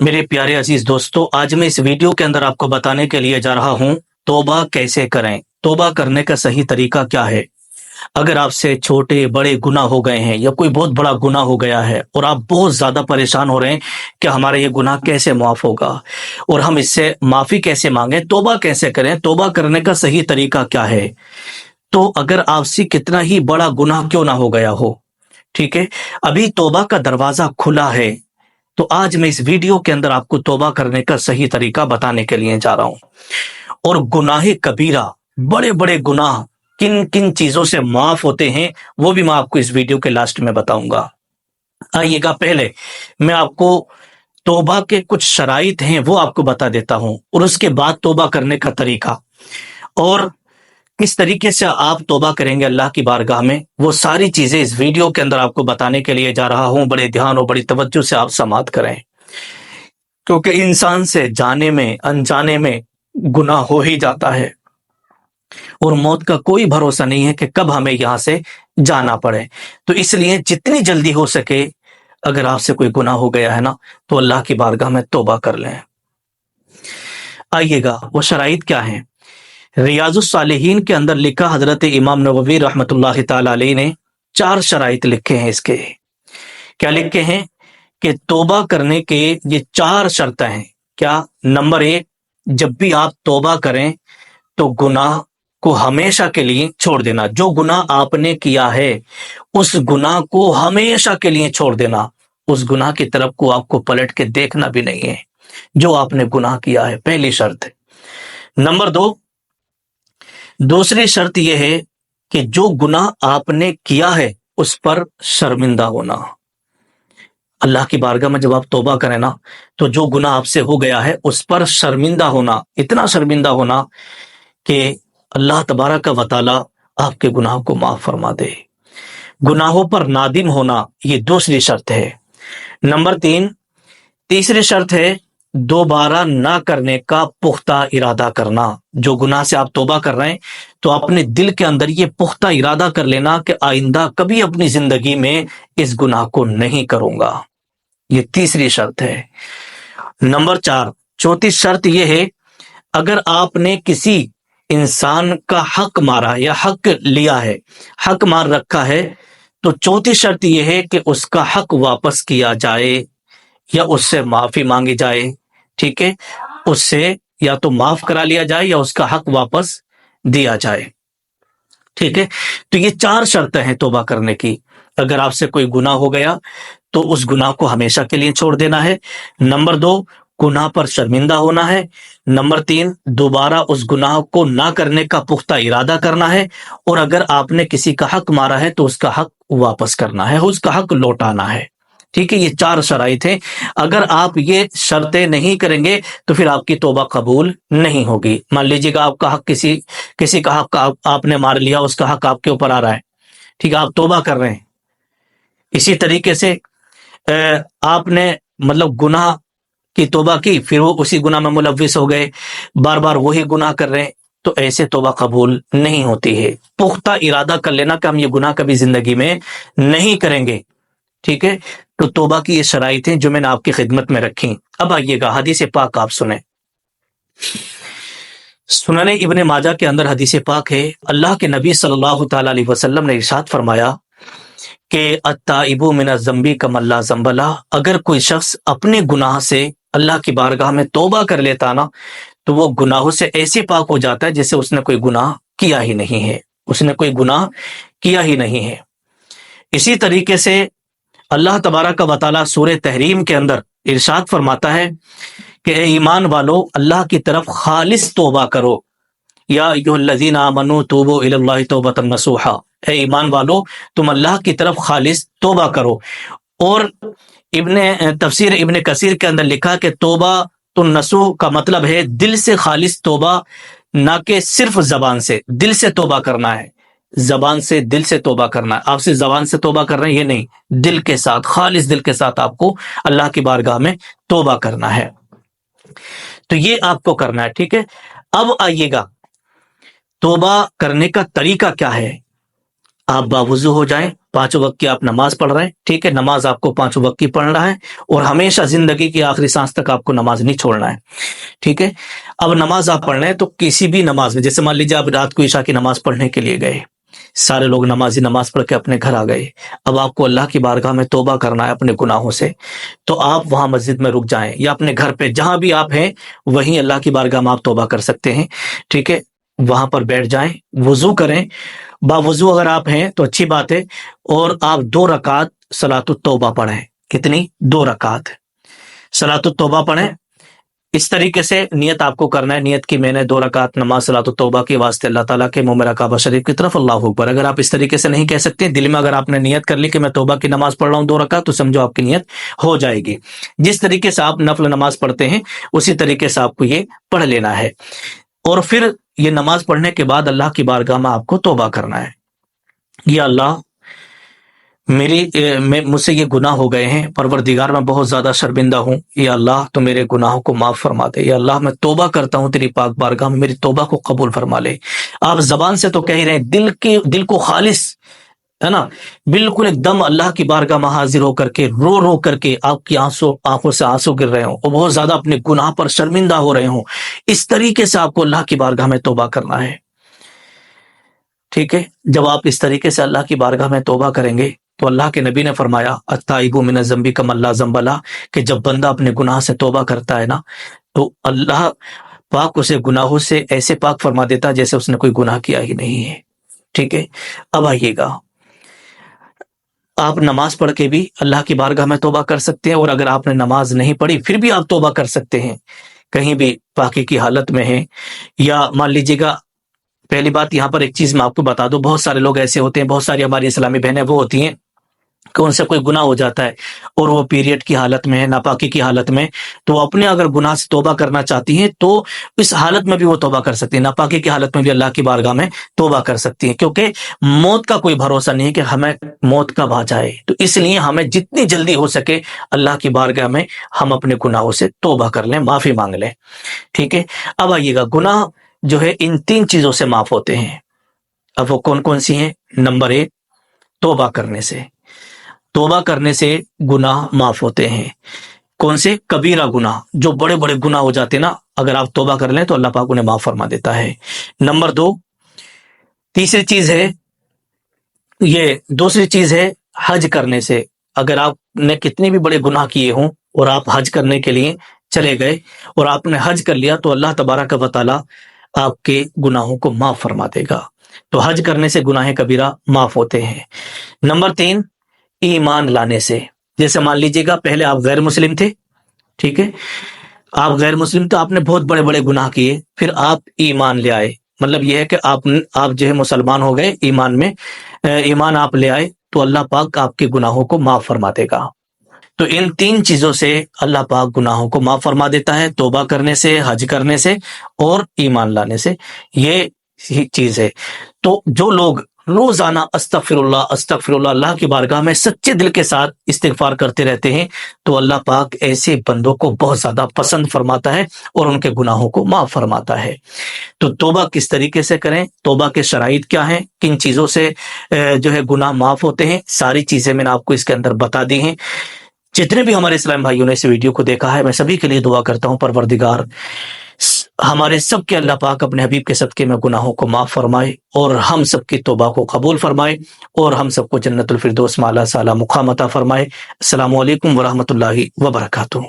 میرے پیارے عزیز دوستو، آج میں اس ویڈیو کے اندر آپ کو بتانے کے لیے جا رہا ہوں توبہ کیسے کریں، توبہ کرنے کا صحیح طریقہ کیا ہے۔ اگر آپ سے چھوٹے بڑے گناہ ہو گئے ہیں یا کوئی بہت بڑا گناہ ہو گیا ہے اور آپ بہت زیادہ پریشان ہو رہے ہیں کہ ہمارا یہ گناہ کیسے معاف ہوگا اور ہم اس سے معافی کیسے مانگیں، توبہ کیسے کریں، توبہ کرنے کا صحیح طریقہ کیا ہے، تو اگر آپ سے کتنا ہی بڑا گناہ کیوں نہ ہو گیا ہو، ٹھیک ہے، ابھی توبہ کا دروازہ کھلا ہے۔ تو آج میں اس ویڈیو کے اندر آپ کو توبہ کرنے کا صحیح طریقہ بتانے کے لیے جا رہا ہوں، اور گناہ کبیرہ، بڑے بڑے گناہ کن کن چیزوں سے معاف ہوتے ہیں وہ بھی میں آپ کو اس ویڈیو کے لاسٹ میں بتاؤں گا۔ آئیے گا، پہلے میں آپ کو توبہ کے کچھ شرائط ہیں وہ آپ کو بتا دیتا ہوں، اور اس کے بعد توبہ کرنے کا طریقہ اور کس طریقے سے آپ توبہ کریں گے اللہ کی بارگاہ میں، وہ ساری چیزیں اس ویڈیو کے اندر آپ کو بتانے کے لیے جا رہا ہوں۔ بڑے دھیان اور بڑی توجہ سے آپ سماعت کریں، کیونکہ انسان سے جانے میں انجانے میں گناہ ہو ہی جاتا ہے، اور موت کا کوئی بھروسہ نہیں ہے کہ کب ہمیں یہاں سے جانا پڑے۔ تو اس لیے جتنی جلدی ہو سکے، اگر آپ سے کوئی گناہ ہو گیا ہے نا، تو اللہ کی بارگاہ میں توبہ کر لیں۔ آئیے گا، وہ شرائط کیا ہیں۔ ریاض الصالحین کے اندر لکھا، حضرت امام نووی رحمۃ اللہ تعالی علیہ نے 4 شرائط لکھے ہیں۔ اس کے کیا لکھے ہیں کہ توبہ کرنے کے یہ 4 شرطیں ہیں۔ کیا؟ نمبر 1، جب بھی آپ توبہ کریں تو گناہ کو ہمیشہ کے لیے چھوڑ دینا۔ جو گناہ آپ نے کیا ہے اس گناہ کو ہمیشہ کے لیے چھوڑ دینا، اس گناہ کی طرف کو آپ کو پلٹ کے دیکھنا بھی نہیں ہے جو آپ نے گناہ کیا ہے، پہلی شرط ہے۔ نمبر 2، دوسری شرط یہ ہے کہ جو گناہ آپ نے کیا ہے اس پر شرمندہ ہونا۔ اللہ کی بارگاہ میں جب آپ توبہ کریں نا، تو جو گناہ آپ سے ہو گیا ہے اس پر شرمندہ ہونا، اتنا شرمندہ ہونا کہ اللہ تبارک و تعالی آپ کے گناہ کو معاف فرما دے۔ گناہوں پر نادم ہونا، یہ دوسری شرط ہے۔ نمبر 3، تیسری شرط ہے دوبارہ نہ کرنے کا پختہ ارادہ کرنا۔ جو گناہ سے آپ توبہ کر رہے ہیں تو اپنے دل کے اندر یہ پختہ ارادہ کر لینا کہ آئندہ کبھی اپنی زندگی میں اس گناہ کو نہیں کروں گا، یہ تیسری شرط ہے۔ نمبر 4، چوتھی شرط یہ ہے، اگر آپ نے کسی انسان کا حق مارا یا حق لیا ہے، حق مار رکھا ہے، تو چوتھی شرط یہ ہے کہ اس کا حق واپس کیا جائے یا اس سے معافی مانگی جائے، ٹھیک ہے، اس سے یا تو معاف کرا لیا جائے یا اس کا حق واپس دیا جائے، ٹھیک ہے۔ تو یہ 4 شرطیں ہیں توبہ کرنے کی۔ اگر آپ سے کوئی گناہ ہو گیا تو اس گناہ کو ہمیشہ کے لیے چھوڑ دینا ہے۔ نمبر 2، گناہ پر شرمندہ ہونا ہے۔ نمبر 3، دوبارہ اس گناہ کو نہ کرنے کا پختہ ارادہ کرنا ہے، اور اگر آپ نے کسی کا حق مارا ہے تو اس کا حق واپس کرنا ہے، اس کا حق لوٹانا ہے، ٹھیک ہے۔ یہ 4 شرائط ہیں۔ اگر آپ یہ شرطیں نہیں کریں گے تو پھر آپ کی توبہ قبول نہیں ہوگی۔ مان لیجیے گا آپ کا حق کسی کا حق آپ نے مار لیا، اس کا حق آپ کے اوپر آ رہا ہے، ٹھیک ہے، آپ توبہ کر رہے ہیں۔ اسی طریقے سے آپ نے گناہ کی توبہ کی، پھر وہ اسی گناہ میں ملوث ہو گئے، بار بار وہی گناہ کر رہے ہیں، تو ایسے توبہ قبول نہیں ہوتی ہے۔ پختہ ارادہ کر لینا کہ ہم یہ گناہ کبھی زندگی میں نہیں کریں گے، ٹھیک ہے۔ تو توبہ کی یہ شرائط ہیں جو میں نے آپ کی خدمت میں رکھی۔ اب آئیے گا، حدیث پاک آپ سنیں۔ سنن ابن ماجہ کے اندر حدیث پاک ہے، اللہ کے نبی صلی اللہ تعالی علیہ وسلم نے ارشاد فرمایا کہ التائب من الذنب کمن لا ذنب لہ، اگر کوئی شخص اپنے گناہ سے اللہ کی بارگاہ میں توبہ کر لیتا نا، تو وہ گناہوں سے ایسے پاک ہو جاتا ہے جیسے اس نے کوئی گناہ کیا ہی نہیں ہے، اس نے کوئی گناہ کیا ہی نہیں ہے۔ اسی طریقے سے اللہ تبارک و تعالیٰ سورہ تحریم کے اندر ارشاد فرماتا ہے کہ اے ایمان والو، اللہ کی طرف خالص توبہ کرو، یا ایھا الذین آمنوا توبوا الی اللہ توبۃ نصوحا، اے ایمان والو تم اللہ کی طرف خالص توبہ کرو۔ اور تفسیر ابن کثیر کے اندر لکھا کہ توبہ النصوح کا مطلب ہے دل سے خالص توبہ، نہ کہ صرف زبان سے، دل سے توبہ کرنا ہے، زبان سے دل سے توبہ کرنا ہے۔ آپ سے زبان سے توبہ کر رہے ہیں، یہ نہیں، دل کے ساتھ، خالص دل کے ساتھ آپ کو اللہ کی بارگاہ میں توبہ کرنا ہے۔ تو یہ آپ کو کرنا ہے، ٹھیک ہے۔ اب آئیے گا، توبہ کرنے کا طریقہ کیا ہے۔ आप बावुज़ू हो जाएं, 5 वक्त की आप नमाज पढ़ रहे हैं, ठीक है, नमाज आपको 5 वक्त की पढ़ना है और हमेशा जिंदगी की आखिरी सांस तक आपको नमाज नहीं छोड़ना है, ठीक है। अब नमाज आप पढ़ रहे हैं तो किसी भी नमाज में, जैसे मान लीजिए आप रात को ईशा की नमाज पढ़ने के लिए गए, सारे लोग नमाजी नमाज पढ़ के अपने घर आ गए, अब आपको अल्लाह की बारगाह में तौबा करना है अपने गुनाहों से, तो आप वहां मस्जिद में रुक जाएं या अपने घर पे जहां भी आप हैं वहीं अल्लाह की बारगाह में आप तौबा कर सकते हैं, ठीक है। वहां पर बैठ जाएं, वुजू करें, बावुजू अगर आप हैं तो अच्छी बात है, और आप 2 रकात सलातुत तौबा पढ़ें। कितनी? 2 रकात सलातुत तौबा पढ़ें। इस तरीके से नियत आपको करना है, नियत की मैंने 2 रकात नमाज सलातुत तौबा के वास्ते अल्लाह ताला के मुंह मेरा काबा शरीफ की तरफ, अल्लाहु अकबर। अगर आप इस तरीके से नहीं कह सकते, दिल में अगर आपने नियत कर ली कि मैं तौबा की नमाज पढ़ रहा हूँ 2 रकात, तो समझो आपकी नियत हो जाएगी। जिस तरीके से आप नफल नमाज पढ़ते हैं उसी तरीके से आपको ये पढ़ लेना है, और फिर ये नमाज पढ़ने के बाद अल्लाह की बारगाह में आपको तौबा करना है। या अल्लाह, मुझसे ये गुनाह हो गए हैं, परवरदिगार मैं बहुत ज्यादा शर्मिंदा हूँ, या अल्लाह तो मेरे गुनाहों को माफ फरमा दे, या अल्लाह मैं तौबा करता हूँ तेरी पाक बारगाह में, मेरी तौबा को कबूल फरमा ले। आप जबान से तो कह ही रहे हैं, दिल को खालिस, है ना, बिल्कुल एकदम अल्लाह की बारगाह में हाजिर होकर के रो करके आपकी आंखों से आंसू गिर रहे हो और बहुत ज्यादा अपने गुनाह पर शर्मिंदा हो रहे हो, इस तरीके से आपको अल्लाह की बारगाह में तौबा करना है, ठीक है। जब आप इस तरीके से अल्लाह की बारगाह में तौबा करेंगे तो अल्लाह के नबी ने फरमाया, अत्ताइबु मिन ज़ंबि कमल्ला ज़ंबला, कि जब बंदा अपने गुनाह से तौबा करता है ना, तो अल्लाह पाक उसे गुनाहों से ऐसे पाक फरमा देता है जैसे उसने कोई गुनाह किया ही नहीं है, ठीक है। अब आइएगा, आप नमाज पढ़ के भी अल्लाह की बारगाह में तौबा कर सकते हैं, और अगर आपने नमाज नहीं पढ़ी फिर भी आप तौबा कर सकते हैं, कहीं भी पाकी की हालत में है। या मान लीजिएगा, पहली बात यहाँ पर एक चीज मैं आपको बता दूं, बहुत सारे लोग ऐसे होते हैं, बहुत सारी हमारी इस्लामी बहनें वो होती हैं कि उनसे कोई गुनाह हो जाता है और वो पीरियड की हालत में है, नापाकी की हालत में, तो अपने अगर गुनाह से तौबा करना चाहती हैं तो इस हालत में भी वो तौबा कर सकती है, नापाकी की हालत में भी अल्लाह की बारगाह में तौबा कर सकती है, क्योंकि मौत का कोई भरोसा नहीं है कि हमें मौत कब आ जाए। तो इसलिए हमें जितनी जल्दी हो सके अल्लाह की बारगाह में हम अपने गुनाहों से तौबा कर लें, माफी मांग लें, ठीक है। अब आइएगा, गुनाह जो है इन 3 चीजों से माफ होते हैं। अब वो कौन कौन सी हैं? नंबर 1, तौबा करने से, तौबा करने से गुनाह माफ होते हैं। कौन से? कबीरा गुनाह, जो बड़े बड़े गुनाह हो जाते हैं ना, अगर आप तौबा कर लें तो अल्लाह पाक उन्हें माफ फरमा देता है। नंबर 2, तीसरी चीज है, ये दूसरी चीज है हज करने से। अगर आपने कितने भी बड़े गुनाह किए हों और आप हज करने के लिए चले गए और आपने हज कर लिया, तो अल्लाह तबारक व तआला आपके गुनाहों को माफ फरमा देगा। तो हज करने से गुनाह कबीरा माफ होते हैं। नंबर 3, ईमान लाने से। जैसे मान लीजिएगा पहले आप गैर मुस्लिम थे, ठीक है, आप गैर मुस्लिम तो आपने बहुत बड़े बड़े गुनाह किए, फिर आप ईमान ले आए, मतलब यह है कि आप जो है मुसलमान हो गए, ईमान में ईमान आप ले आए, तो अल्लाह पाक आपके गुनाहों को माफ फरमा देगा। तो इन 3 चीजों से अल्लाह पाक गुनाहों को माफ फरमा देता है, तौबा करने से, हज करने से और ईमान लाने से, ये ही चीज है। तो जो लोग रोजाना अस्तगफिरुल्लाह अस्तगफिरुल्लाह अल्लाह की बारगाह में सच्चे दिल के साथ इस्तिगफार करते रहते हैं, तो अल्लाह पाक ऐसे बंदों को बहुत ज्यादा पसंद फरमाता है और उनके गुनाहों को माफ फरमाता है। तो तौबा किस तरीके से करें, तौबा के शराइत क्या हैं, किन चीजों से जो है गुनाह माफ होते हैं, सारी चीजें मैंने आपको इसके अंदर बता दी हैं। जितने भी हमारे इस्लाम भाइयों ने इस वीडियो को देखा है, मैं सभी के लिए दुआ करता हूं, परवरदिगार हमारे सब के अल्लाह पाक अपने हबीब के सदके में गुनाहों को माफ फरमाए और हम सब की तौबा को कबूल फरमाए और हम सबको जन्नतुल फिरदौस में आला साला मुकाम अता फरमाए। अस्सलामु अलैकुम व रहमतुल्लाहि व बरकातुहू।